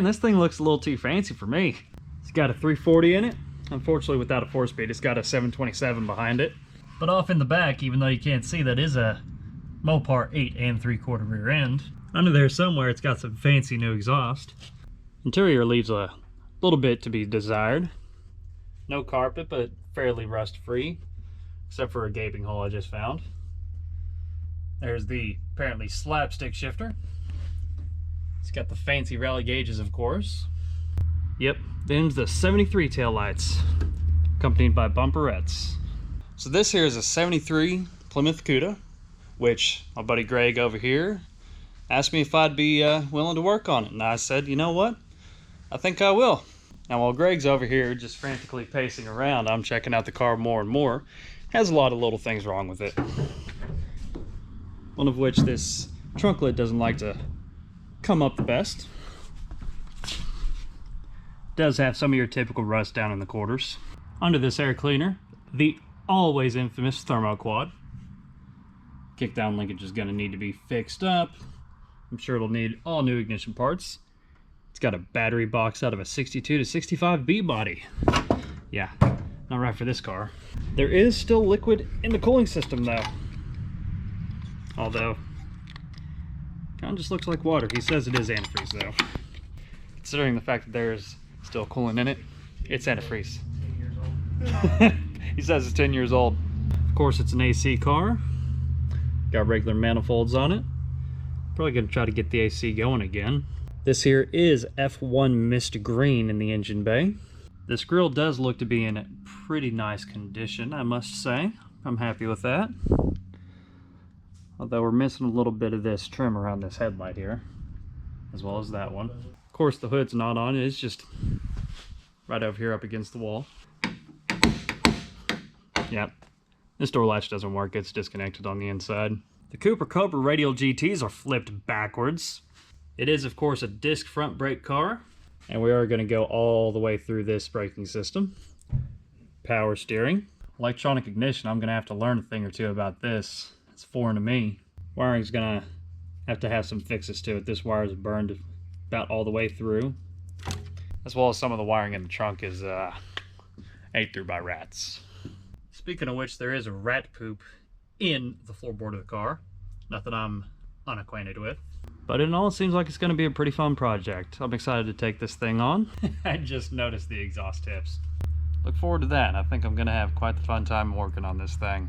man, this thing looks a little too fancy for me. It's got a 340 in it. Unfortunately, without a 4-speed, it's got a 727 behind it. But off in the back, even though you can't see, that is a Mopar 8 3/4 rear end. Under there somewhere, it's got some fancy new exhaust. Interior leaves a little bit to be desired. No carpet, but fairly rust-free, except for a gaping hole I just found. There's the apparently slapstick shifter. It's got the fancy rally gauges, of course. Yep, them's the 73 taillights, accompanied by bumperettes. So this here is a 73 Plymouth Cuda, which my buddy Greg over here asked me if I'd be willing to work on it. And I said, you know what? I think I will. Now while Greg's over here just frantically pacing around, I'm checking out the car more and more. Has a lot of little things wrong with it. One of which this trunk lid doesn't like to come up the best. Does have some of your typical rust down in the quarters. Under this air cleaner, the always infamous thermoquad. Kickdown linkage is going to need to be fixed up. I'm sure it'll need all new ignition parts. It's got a battery box out of a 62 to 65B body. Yeah, not right for this car. There is still liquid in the cooling system though. Although, kind of just looks like water. He says it is antifreeze though. Considering the fact that there's still coolant in it, it's antifreeze. 10 years old. He says it's 10 years old. Of course, it's an AC car. Got regular manifolds on it. Probably gonna try to get the AC going again. This here is F1 mist green in the engine bay. This grille does look to be in pretty nice condition, I must say. I'm happy with that. Although we're missing a little bit of this trim around this headlight here, as well as that one. Of course, the hood's not on. It's just right over here up against the wall. Yep. This door latch doesn't work. It's disconnected on the inside. The Cooper Cobra radial GTs are flipped backwards. It is, of course, a disc front brake car. And we are going to go all the way through this braking system. Power steering. Electronic ignition. I'm going to have to learn a thing or two about this. It's foreign to me. Wiring's going to have some fixes to it. This wire is burned about all the way through. As well as some of the wiring in the trunk is ate through by rats. Speaking of which, there is a rat poop in the floorboard of the car. Nothing I'm unacquainted with. But in all, it seems like it's going to be a pretty fun project. I'm excited to take this thing on. I just noticed the exhaust tips. Look forward to that. I think I'm going to have quite the fun time working on this thing.